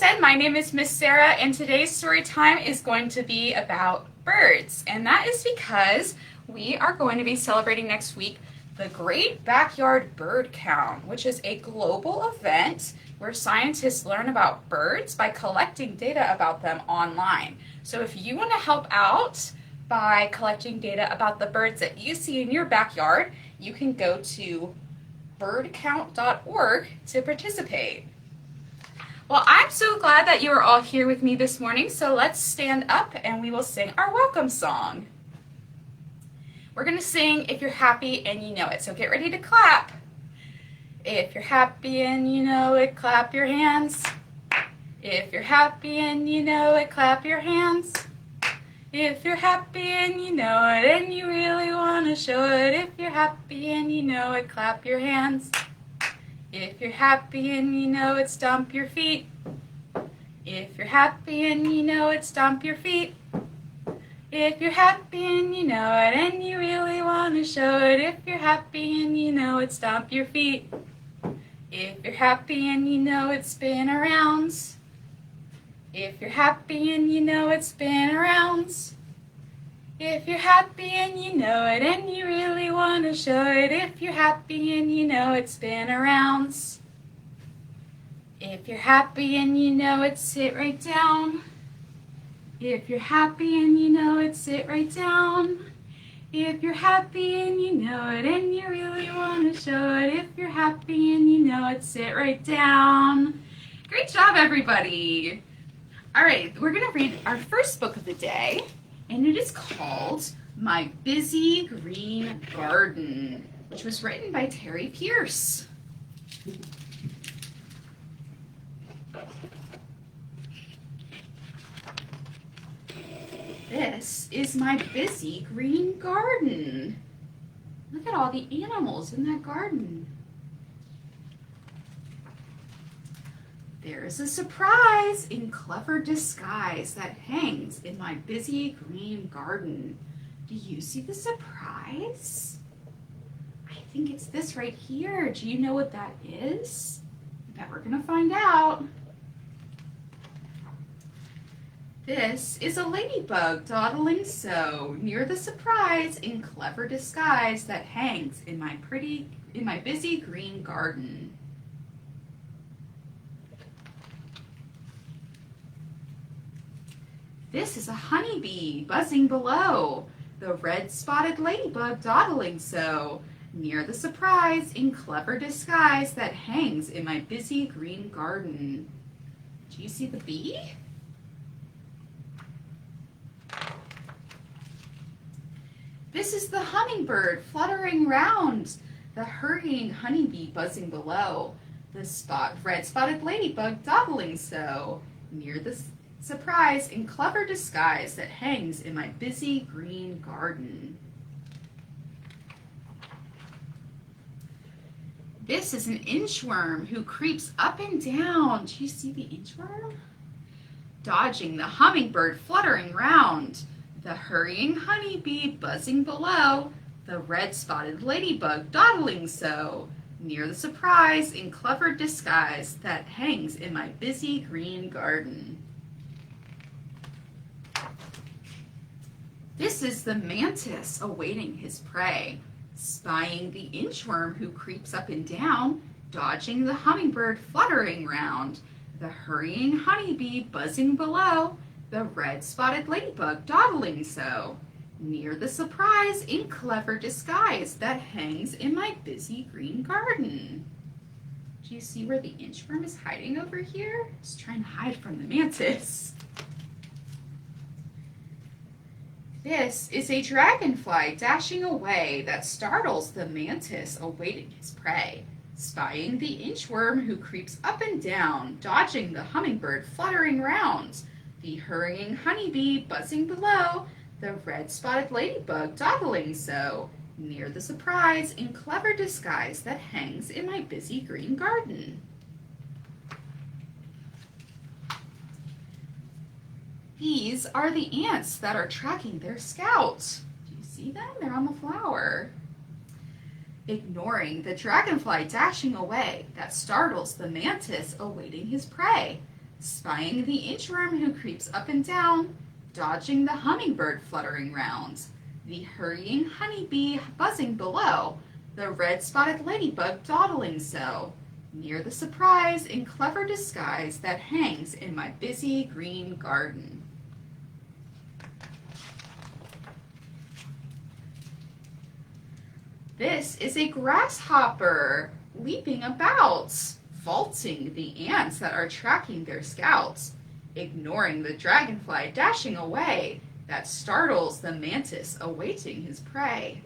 My name is Miss Sarah, and today's story time is going to be about birds. And that is because we are going to be celebrating next week the Great Backyard Bird Count, which is a global event where scientists learn about birds by collecting data about them online. So if you want to help out by collecting data about the birds that you see in your backyard, you can go to birdcount.org to participate. Well, I'm so glad that you are all here with me this morning, so let's stand up and we will sing our welcome song. We're going to sing If You're Happy and You Know It, so get ready to clap. If you're happy and you know it, clap your hands. If you're happy and you know it, clap your hands. If you're happy and you know it and you really want to show it, if you're happy and you know it, clap your hands. If you're happy and you know it, stomp your feet. If you're happy and you know it, stomp your feet. If you're happy and you know it and you really want to show it, if you're happy and you know it, stomp your feet. If you're happy and you know it, spin around. If you're happy and you know it, spin around. If you're happy and you know it and you really want to show it, if you're happy and you know it, spin around. If you're happy and you know it, sit right down. If you're happy and you know it, sit right down. If you're happy and you know it and you really want to show it, if you're happy and you know it, sit right down. Great job, everybody. All right, we're going to read our first book of the day, and it is called My Busy Green Garden, which was written by Terry Pierce. This is my busy green garden. Look at all the animals in that garden. There is a surprise in clever disguise that hangs in my busy green garden. Do you see the surprise? I think it's this right here. Do you know what that is? I bet we're going to find out. This is a ladybug dawdling so near the surprise in clever disguise that hangs in my busy green garden. This is a honeybee buzzing below, the red-spotted ladybug dawdling so near the surprise in clever disguise that hangs in my busy green garden. Do you see the bee? This is the hummingbird fluttering round, the hurrying honeybee buzzing below, the red-spotted ladybug dawdling so near the surprise in clever disguise that hangs in my busy green garden. This is an inchworm who creeps up and down. Do you see the inchworm? Dodging the hummingbird fluttering round, the hurrying honeybee buzzing below, the red-spotted ladybug dawdling so near the surprise in clever disguise that hangs in my busy green garden. This is the mantis awaiting his prey, spying the inchworm who creeps up and down, dodging the hummingbird fluttering round, the hurrying honeybee buzzing below, the red-spotted ladybug dawdling so near the surprise in clever disguise that hangs in my busy green garden. Do you see where the inchworm is hiding over here? It's trying to hide from the mantis. This is a dragonfly dashing away that startles the mantis awaiting his prey, spying the inchworm who creeps up and down, dodging the hummingbird fluttering round, the hurrying honeybee buzzing below, the red-spotted ladybug dawdling so near the surprise in clever disguise that hangs in my busy green garden. These are the ants that are tracking their scout. Do you see them? They're on the flower. Ignoring the dragonfly dashing away that startles the mantis awaiting his prey, spying the inchworm who creeps up and down, dodging the hummingbird fluttering round, the hurrying honeybee buzzing below, the red-spotted ladybug dawdling so, near the surprise in clever disguise that hangs in my busy green garden. This is a grasshopper leaping about, vaulting the ants that are tracking their scouts, ignoring the dragonfly dashing away that startles the mantis awaiting his prey,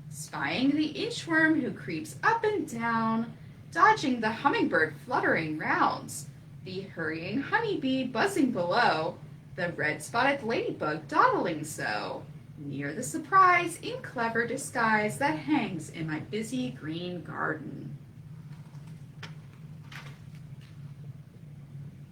spying the inchworm who creeps up and down, dodging the hummingbird fluttering rounds, the hurrying honeybee buzzing below, the red-spotted ladybug dawdling so, near the surprise in clever disguise that hangs in my busy green garden.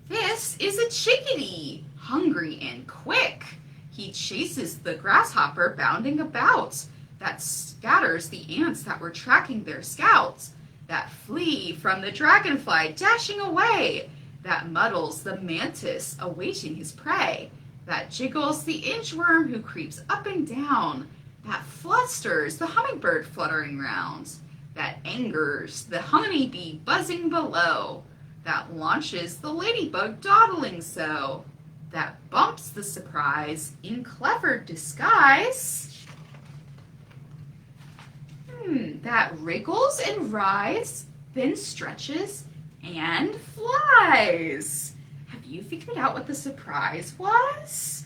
This is a chickadee, hungry and quick. He chases the grasshopper bounding about, that scatters the ants that were tracking their scouts, that flee from the dragonfly dashing away, that muddles the mantis awaiting his prey, that jiggles the inchworm who creeps up and down, that flusters the hummingbird fluttering round, that angers the honeybee buzzing below, that launches the ladybug dawdling so, that bumps the surprise in clever disguise, that wriggles and writhes, then stretches and flies. Have you figured out what the surprise was?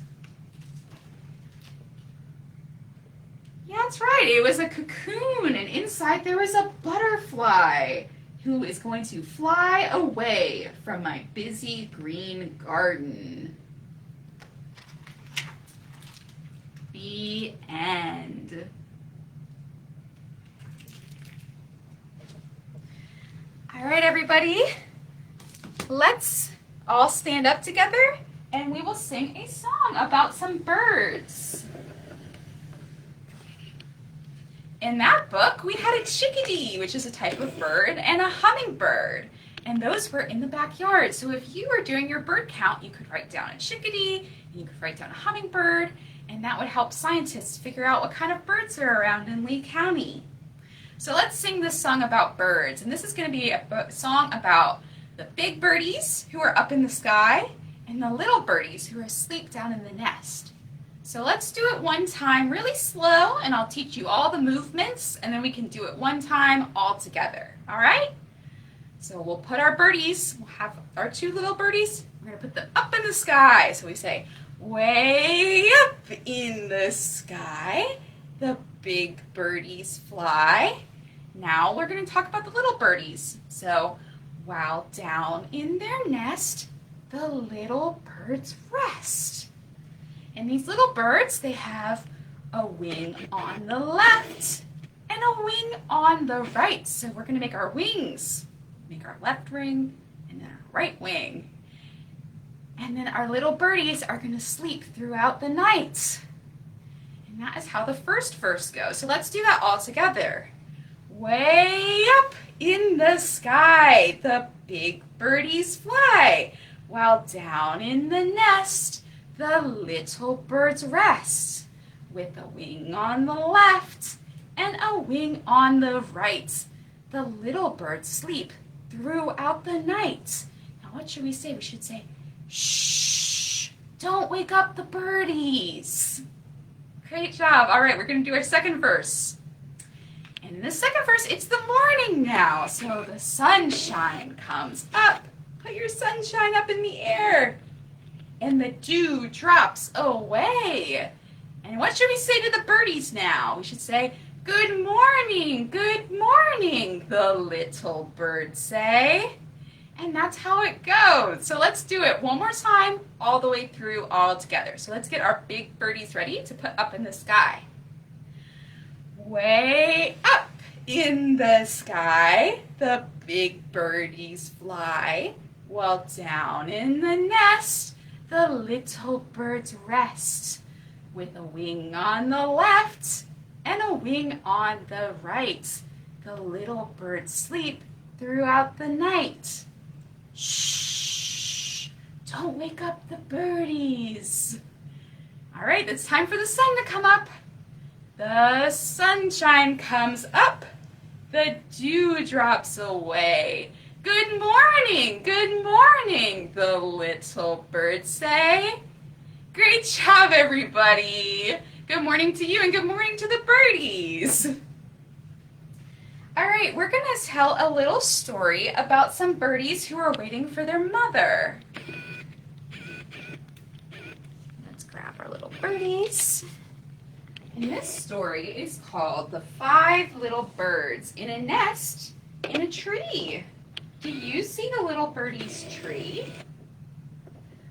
Yeah, that's right. It was a cocoon, and inside there was a butterfly who is going to fly away from my busy green garden. The end. All right, everybody, let's all stand up together and we will sing a song about some birds. In that book, we had a chickadee, which is a type of bird, and a hummingbird, and those were in the backyard. So if you were doing your bird count, you could write down a chickadee, and you could write down a hummingbird, and that would help scientists figure out what kind of birds are around in Lee County. So let's sing this song about birds, and this is going to be a song about the big birdies who are up in the sky and the little birdies who are asleep down in the nest. So let's do it one time really slow, and I'll teach you all the movements, and then we can do it one time all together, all right? So we'll put our birdies, we'll have our two little birdies, we're going to put them up in the sky. So we say, way up in the sky, the big birdies fly. Now we're going to talk about the little birdies. So while down in their nest, the little birds rest. And these little birds, they have a wing on the left and a wing on the right. So we're going to make our wings, make our left wing and then our right wing. And then our little birdies are going to sleep throughout the night. And that is how the first verse goes. So let's do that all together. Way up in the sky, the big birdies fly, while down in the nest, the little birds rest, with a wing on the left and a wing on the right. The little birds sleep throughout the night. Now what should we say? We should say, shh, don't wake up the birdies. Great job. All right, we're going to do our second verse. And in the second verse, it's the morning now. So the sunshine comes up. Put your sunshine up in the air. And the dew drops away. And what should we say to the birdies now? We should say, good morning, the little birds say. And that's how it goes. So let's do it one more time, all the way through, all together. So let's get our big birdies ready to put up in the sky. Way up in the sky, the big birdies fly, while down in the nest, the little birds rest, with a wing on the left and a wing on the right. The little birds sleep throughout the night. Shh, Don't wake up the birdies. All right, it's time for the sun to come up. The sunshine comes up. The dew drops away. Good morning, the little birds say. Great job, everybody. Good morning to you and good morning to the birdies. All right, we're going to tell a little story about some birdies who are waiting for their mother. Let's grab our little birdies. And this story is called The 5 Little Birds in a Nest in a Tree. Do you see the little birdie's tree?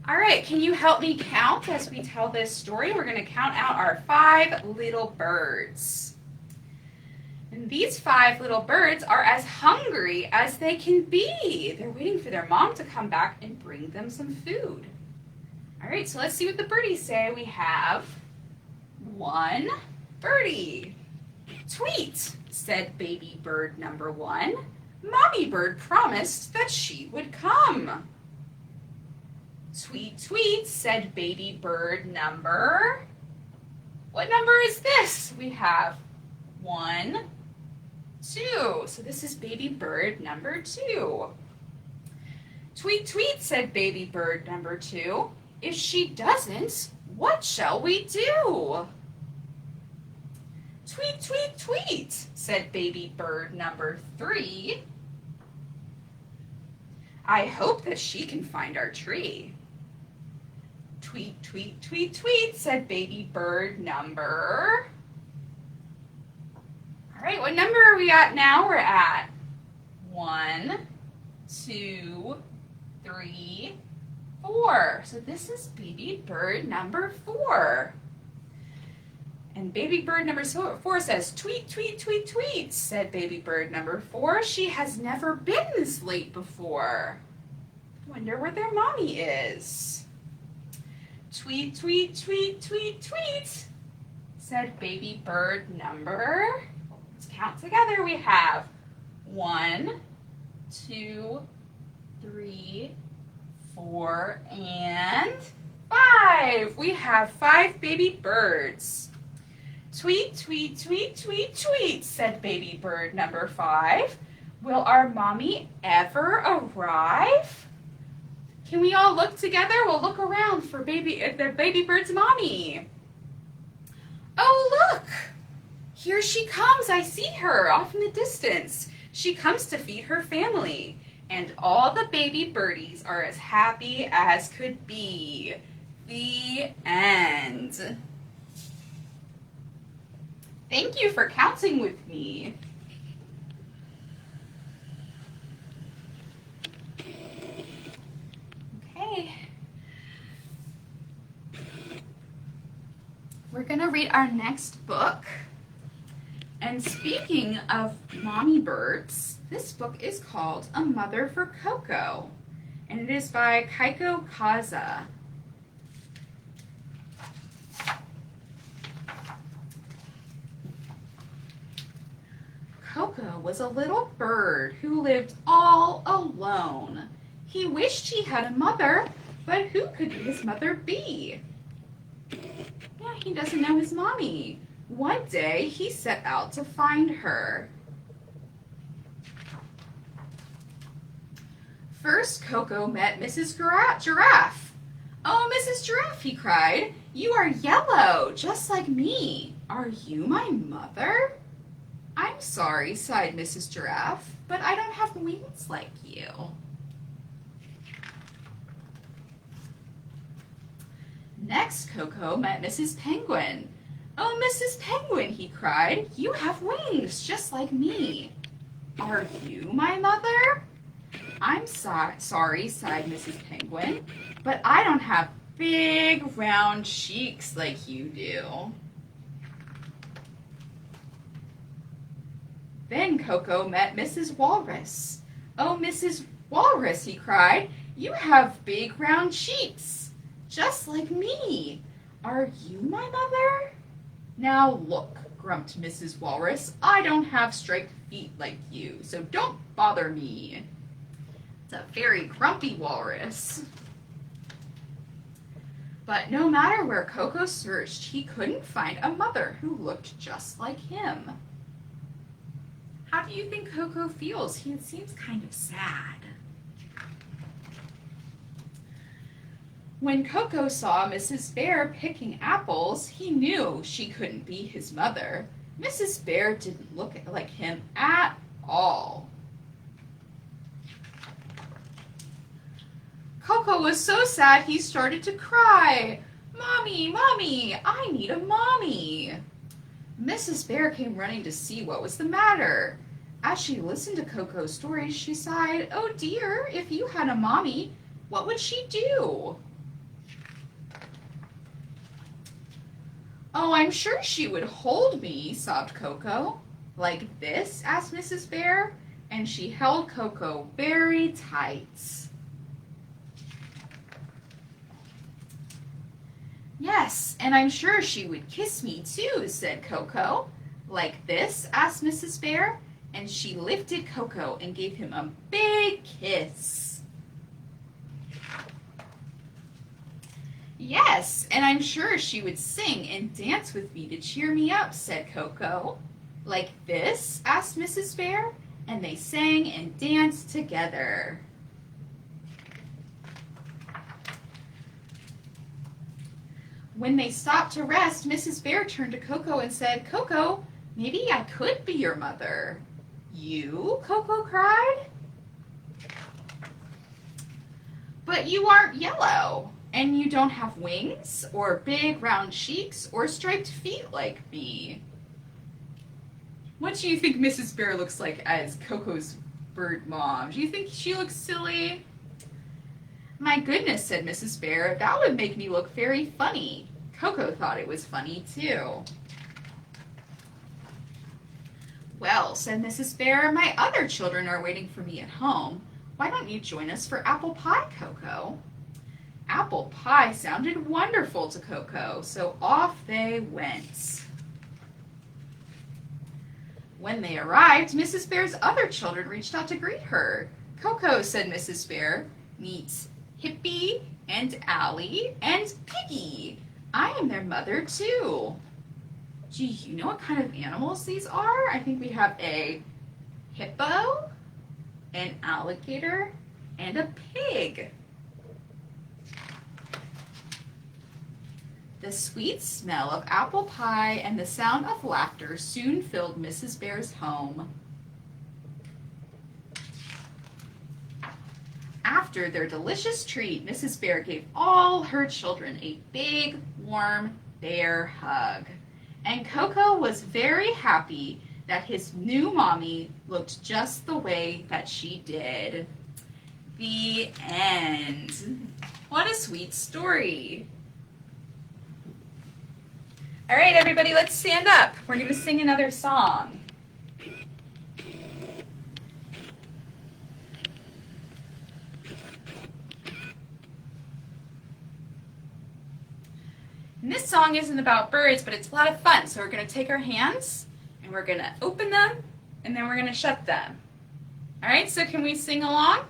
All right, can you help me count as we tell this story? We're going to count out our 5 little birds. And these 5 little birds are as hungry as they can be. They're waiting for their mom to come back and bring them some food. All right, so let's see what the birdies say. We have 1 birdie. Tweet, said baby bird number 1. Mommy bird promised that she would come. Tweet, tweet, said baby bird number. What number is this? We have 1, 2. So this is baby bird number 2. Tweet, tweet, said baby bird number 2. If she doesn't, what shall we do? Tweet, tweet, tweet, said baby bird number 3. I hope that she can find our tree. Tweet, tweet, tweet, tweet, said baby bird number. All right, what number are we at now? We're at 1, 2, 3, 4. So this is baby bird number 4. And baby bird number 4 says, tweet, tweet, tweet, tweet, said baby bird number 4. She has never been this late before. Wonder where their mommy is. Tweet, tweet, tweet, tweet, tweet, said baby bird number. Let's count together. We have 1, 2, 3, 4, and 5. We have 5 baby birds. Tweet, tweet, tweet, tweet, tweet, said baby bird number 5. Will our mommy ever arrive? Can we all look together? We'll look around for the baby bird's mommy. Oh, look! Here she comes. I see her off in the distance. She comes to feed her family. And all the baby birdies are as happy as could be. The end. Thank you for counting with me. Okay. We're going to read our next book. And speaking of mommy birds, this book is called A Mother for Coco. And it is by Keiko Kasza. Choco was a little bird who lived all alone. He wished he had a mother, but who could his mother be? Yeah, he doesn't know his mommy. One day, he set out to find her. First, Coco met Mrs. Giraffe. Oh, Mrs. Giraffe, he cried, you are yellow, just like me. Are you my mother? I'm sorry, sighed Mrs. Giraffe, but I don't have wings like you. Next, Coco met Mrs. Penguin. Oh, Mrs. Penguin, he cried, you have wings just like me. Are you my mother? I'm sorry, sighed Mrs. Penguin, but I don't have big round cheeks like you do. Then Coco met Mrs. Walrus. Oh, Mrs. Walrus, he cried, you have big round cheeks, just like me. Are you my mother? Now look, grumped Mrs. Walrus, I don't have striped feet like you, so don't bother me. It's a very grumpy walrus. But no matter where Coco searched, he couldn't find a mother who looked just like him. How do you think Coco feels? He seems kind of sad. When Coco saw Mrs. Bear picking apples, he knew she couldn't be his mother. Mrs. Bear didn't look like him at all. Coco was so sad he started to cry. "Mommy, Mommy, I need a mommy." Mrs. Bear came running to see what was the matter. As she listened to Coco's stories, she sighed, "Oh dear, if you had a mommy, what would she do?" "Oh, I'm sure she would hold me," sobbed Coco. "Like this?" asked Mrs. Bear, and she held Coco very tight. "Yes, and I'm sure she would kiss me too," said Coco. "Like this?" asked Mrs. Bear, and she lifted Coco and gave him a big kiss. "Yes, and I'm sure she would sing and dance with me to cheer me up," said Coco. "Like this?" asked Mrs. Bear, and they sang and danced together. When they stopped to rest, Mrs. Bear turned to Coco and said, "Coco, maybe I could be your mother." "You?" Coco cried. "But you aren't yellow, and you don't have wings, or big round cheeks, or striped feet like me." What do you think Mrs. Bear looks like as Coco's bird mom? Do you think she looks silly? "My goodness," said Mrs. Bear, "that would make me look very funny." Coco thought it was funny too. "Well," said Mrs. Bear, "my other children are waiting for me at home. Why don't you join us for apple pie, Coco?" Apple pie sounded wonderful to Coco, so off they went. When they arrived, Mrs. Bear's other children reached out to greet her. "Coco," said Mrs. Bear, "meet Hippie and Allie and Piggy. I am their mother too." Do you know what kind of animals these are? I think we have a hippo, an alligator, and a pig. The sweet smell of apple pie and the sound of laughter soon filled Mrs. Bear's home. After their delicious treat, Mrs. Bear gave all her children a big, warm bear hug. And Coco was very happy that his new mommy looked just the way that she did. The end. What a sweet story. All right, everybody, let's stand up. We're going to sing another song. And this song isn't about birds, but it's a lot of fun. So we're going to take our hands and we're going to open them and then we're going to shut them. All right, so can we sing along?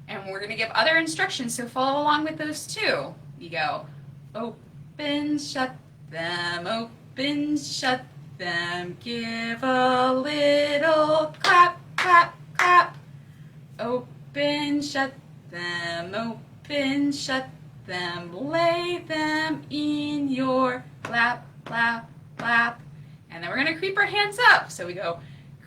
And we're going to give other instructions, so follow along with those too. You go, open, shut them, open, shut them, give a little clap, clap, clap. Open, shut them, open, shut them, lay them in your lap, lap, lap. And then we're going to creep our hands up. So we go,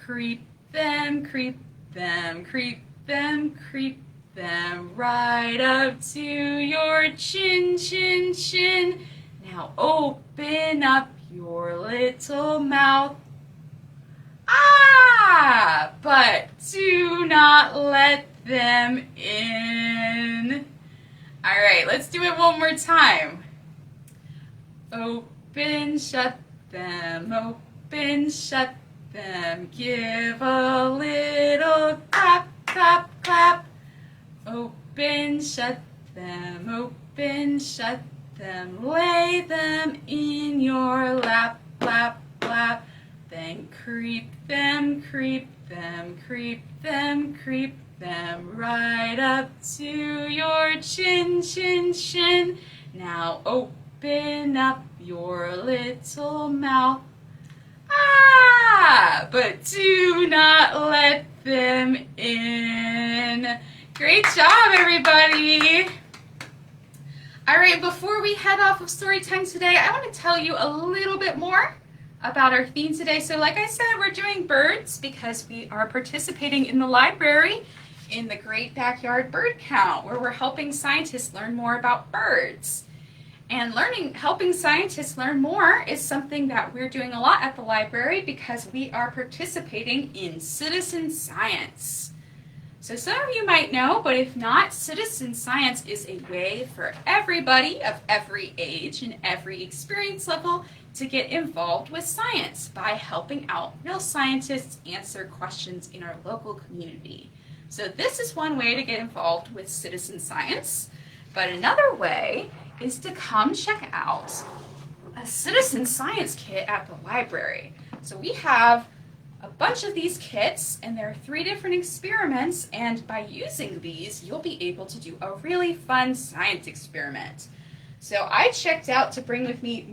creep them, creep them, creep them, creep them, right up to your chin, chin, chin. Now open up your little mouth. Ah! But do not let them in. All right, let's do it one more time. Open, shut them, open, shut them, give a little clap, clap, clap. Open, shut them, open, shut them, lay them in your lap, lap, lap. Then creep them, creep them, creep them, creep them, right up to your chin, chin, chin. Now open up your little mouth. Ah! But do not let them in. Great job, everybody! Alright, before we head off of story time today, I want to tell you a little bit more about our theme today. So like I said, we're doing birds because we are participating in the library in the Great Backyard Bird Count, where we're helping scientists learn more about birds. And helping scientists learn more is something that we're doing a lot at the library because we are participating in citizen science. So some of you might know, but if not, citizen science is a way for everybody of every age and every experience level to get involved with science by helping out real scientists answer questions in our local community. So this is one way to get involved with citizen science, but another way is to come check out a citizen science kit at the library. So we have a bunch of these kits, and there are 3 different experiments, and by using these, you'll be able to do a really fun science experiment. So I checked out to bring with me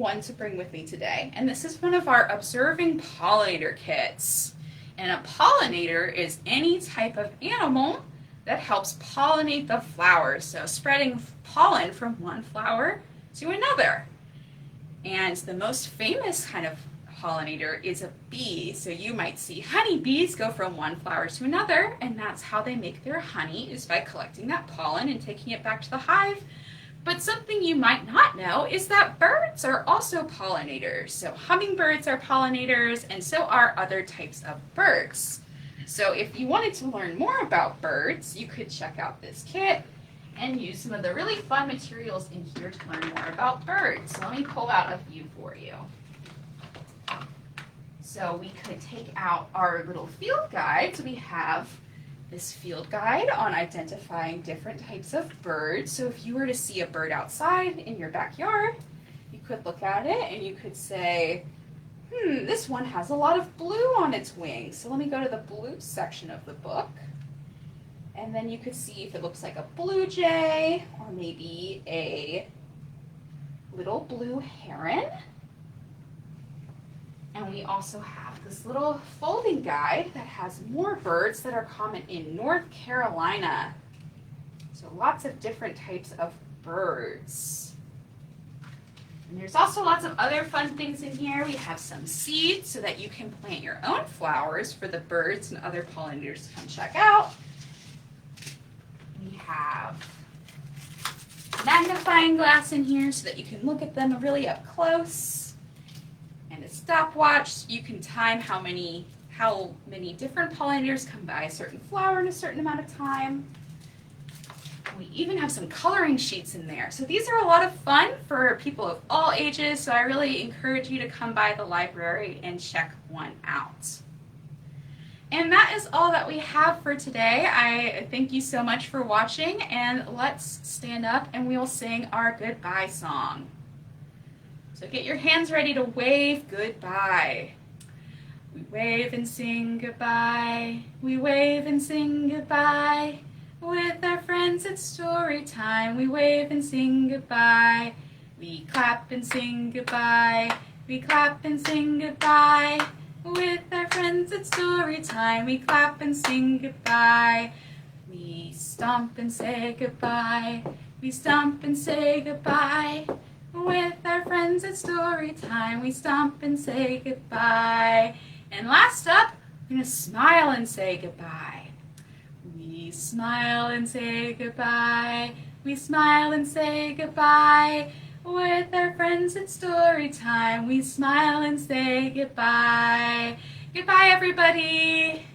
today, and this is one of our observing pollinator kits. And a pollinator is any type of animal that helps pollinate the flowers, so spreading pollen from one flower to another. And the most famous kind of pollinator is a bee. So you might see honeybees go from one flower to another, and that's how they make their honey, is by collecting that pollen and taking it back to the hive. But something you might not know is that birds are also pollinators. So hummingbirds are pollinators, and so are other types of birds. So if you wanted to learn more about birds, you could check out this kit and use some of the really fun materials in here to learn more about birds. So let me pull out a few for you. So we could take out our little field guides. We have this field guide on identifying different types of birds. So if you were to see a bird outside in your backyard, you could look at it and you could say, this one has a lot of blue on its wings. So let me go to the blue section of the book. And then you could see if it looks like a blue jay or maybe a little blue heron. And we also have this little folding guide that has more birds that are common in North Carolina. So lots of different types of birds. And there's also lots of other fun things in here. We have some seeds so that you can plant your own flowers for the birds and other pollinators to come check out. We have a magnifying glass in here so that you can look at them really up close. And a stopwatch, you can time how many different pollinators come by a certain flower in a certain amount of time. We even have some coloring sheets in there. So these are a lot of fun for people of all ages, so I really encourage you to come by the library and check one out. And that is all that we have for today. I thank you so much for watching, and let's stand up and we will sing our goodbye song. So get your hands ready to wave goodbye. We wave and sing goodbye. We wave and sing goodbye. With our friends it's story time. We wave and sing goodbye. We clap and sing goodbye. We clap and sing goodbye. With our friends it's story time. We clap and sing goodbye. We stomp and say goodbye. We stomp and say goodbye. With our friends it's story time. We stomp and say goodbye. And last up, we're going to smile and say goodbye. We smile and say goodbye. We smile and say goodbye. With our friends it's story time. We smile and say goodbye. Goodbye, everybody.